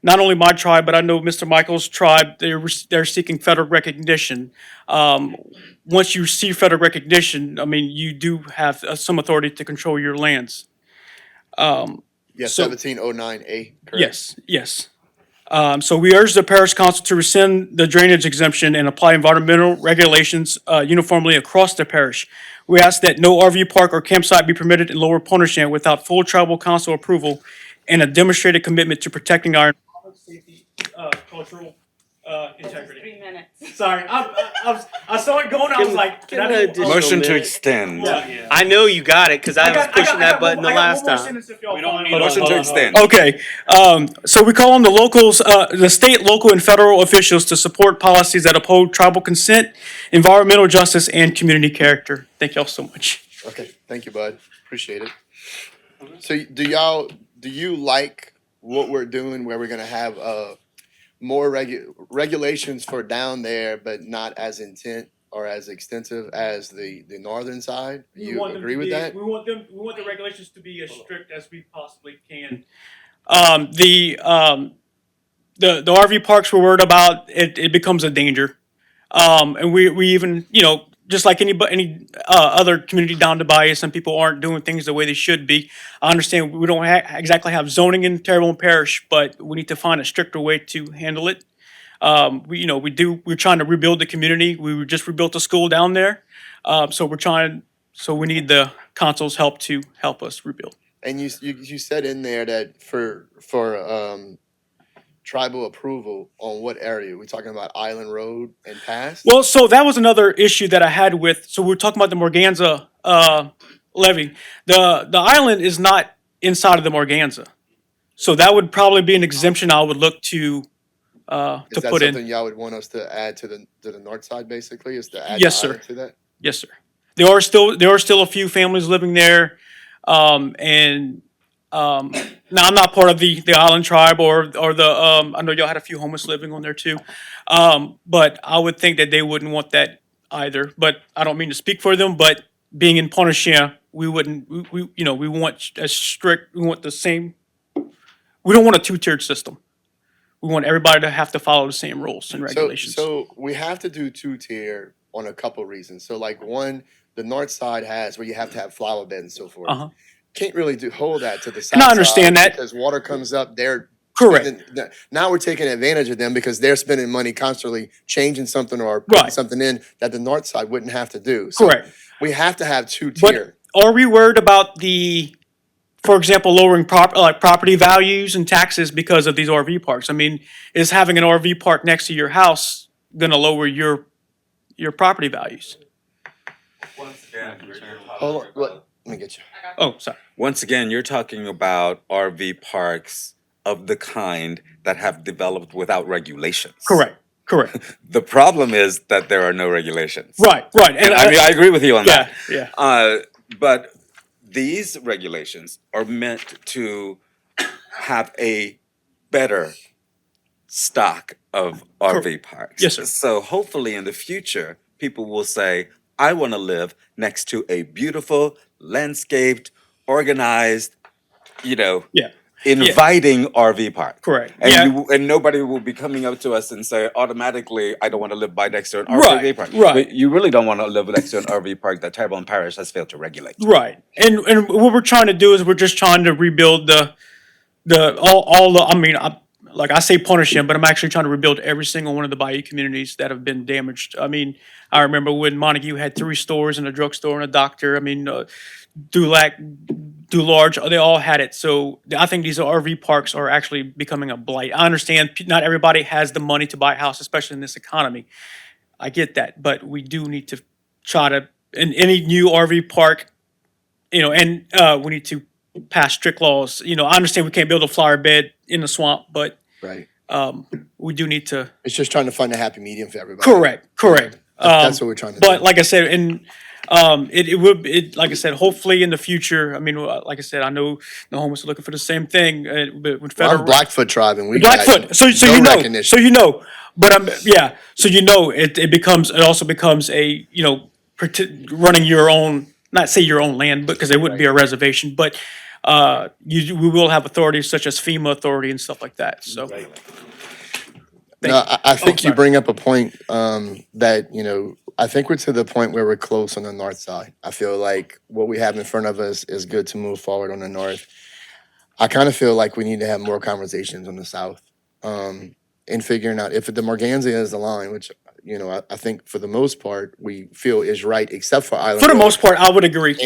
Not only my tribe, but I know Mr. Michael's tribe, they're seeking federal recognition. Once you receive federal recognition, I mean, you do have some authority to control your lands. Yeah, So- 1709A, correct? Yes. So we urge the parish council to rescind the drainage exemption and apply environmental regulations uniformly across the parish. We ask that no RV park or campsite be permitted in Lower Pontchartrain without full tribal council approval and a demonstrated commitment to protecting our safety, cultural integrity. 3 minutes. Sorry, I saw it going. I was like, Give it an additional Motion to minute. extend. I know you got it, because I was pushing that button the last time. We don't need Motion to extend. Okay, so we call on the locals, the state, local, and federal officials to support policies that uphold tribal consent, environmental justice, and community character. Thank y'all so much. Okay, thank you, bud. Appreciate it. So do you like what we're doing where we're gonna have more regulations for down there, but not as intent or as extensive as the northern side? You agree with that? We want the regulations to be as strict as we possibly can. The RV parks we're worried about, it becomes a danger. And we even, just like any other community down the bayou, some people aren't doing things the way they should be. I understand we don't exactly have zoning in Terrebonne Parish, but we need to find a stricter way to handle it. We're trying to rebuild the community. We just rebuilt a school down there. So we need the council's help to help us rebuild. And you said in there that for tribal approval on what area? We talking about Island Road and past? Well, so that was another issue that I had with, so we were talking about the Morganza levy. The island is not inside of the Morganza. So that would probably be an exemption I would look to Is that put in. something y'all would want us to add to the north side, basically, is to add Yes, the sir. island to that? Yes, sir. There are still a few families living there. Now I'm not part of the island tribe or the, I know y'all had a few homeless living on there too. But I would think that they wouldn't want that either. But I don't mean to speak for them, but being in Pointe-à-Cher, we wouldn't, we want a strict, we want the same, we don't want a two-tiered system. We want everybody to have to follow the same rules and regulations. So we have to do two-tier on a couple reasons. So like one, the north side has where you have to have flower beds and so forth. Uh-huh. Can't really hold that to the south And I understand side that. because water comes up, they're Correct. now we're taking advantage of them because they're spending money constantly changing something or putting Right. something in that the north side wouldn't have to do. So Correct. we have to have two-tier. But are we worried about for example, lowering property values and taxes because of these RV parks? I mean, is having an RV park next to your house gonna lower your property values? Hold on, let me get you. Oh, sorry. Once again, you're talking about RV parks of the kind that have developed without regulations. Correct. The problem is that there are no regulations. Right. And I mean, I agree with you on that. Yeah. But these regulations are meant to have a better stock of RV parks. Yes, sir. So hopefully in the future, people will say, I want to live next to a beautiful, landscaped, organized, Yeah. inviting RV park. Correct. And nobody will be coming up to us and say automatically, I don't want to live by next to an RV Right, park. right. But you really don't want to live next to an RV park that Terrebonne Parish has failed to regulate. Right. And what we're trying to do is we're just trying to rebuild like I say Pointe-à-Cher, but I'm actually trying to rebuild every single one of the Bayou communities that have been damaged. I mean, I remember when Montague had 3 stores and a drugstore and a doctor. I mean, Dulac, Dularge, they all had it. So I think these RV parks are actually becoming a blight. I understand not everybody has the money to buy a house, especially in this economy. I get that, but we do need to try to, in any new RV park, and we need to pass strict laws. I understand we can't build a flower bed in the swamp, but Right. we do need to. It's just trying to find a happy medium for everybody. Correct. That's what we're trying to do. But like I said, like I said, hopefully in the future. I mean, like I said, I know the homeless are looking for the same thing. But with Well, federal I'm Blackfoot tribe and we Blackfoot. got So no recognition. But it also becomes a running your own, not say your own land, but because it wouldn't be a reservation, but we will have authorities such as FEMA authority and stuff like that. So. No, I think you sorry. bring up a point that, I think we're to the point where we're close on the north side. I feel like what we have in front of us is good to move forward on the north. I kind of feel like we need to have more conversations on the south in figuring out if the Morganza is the line, which, I think for the most part, we feel is right, except for Island For the Road. most part, I would agree.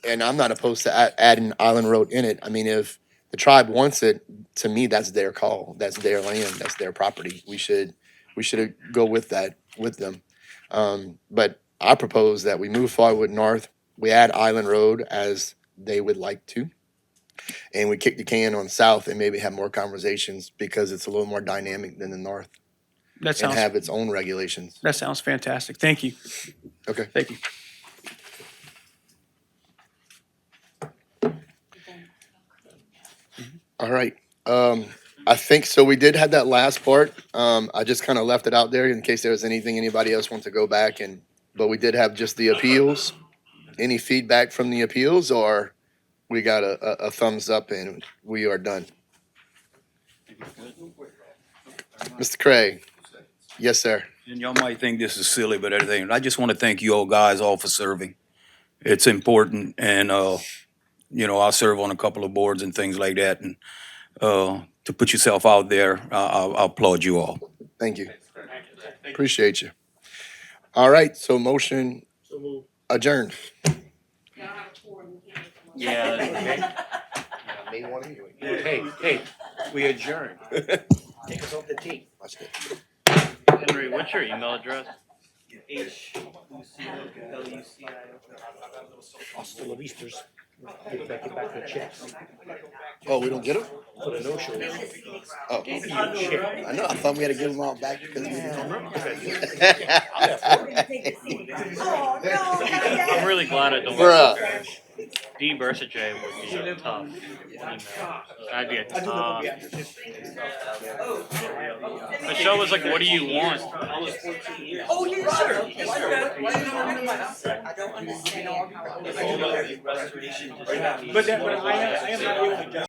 And I'm not opposed to adding Island Road in it. I mean, if the tribe wants it, to me, that's their call. That's their land. That's their property. We should go with that with them. But I propose that we move forward north. We add Island Road as they would like to, and we kick the can on south and maybe have more conversations because it's a little more dynamic than the north That and sounds have its own regulations. that sounds fantastic. Thank you. Okay. Thank you. All right. I think so. We did have that last part. I just kind of left it out there in case there was anything anybody else wants to go back but we did have just the appeals. Any feedback from the appeals, or we got a thumbs up and we are done? Mr. Craig. Yes, sir. And y'all might think this is silly, but everything, I just want to thank you all guys all for serving. It's important, and, I serve on a couple of boards and things like that, and to put yourself out there, I applaud you all. Thank you. Appreciate you. All right, so motion adjourned. Yeah. May want to anyway. Hey, we adjourn. Take us off the tape. Henry, what's your email address? Hasta la vistas. Get back the checks Oh, we don't get them? for the no-show. Oh, I know, I thought we had to give them all back because we didn't. I'm really glad I don't. Bruh. D versus J would be a tough email. That'd be a tough. The show was like, what do you want? Oh, yeah, sure. Yes, sir. I don't understand how. But I am not the only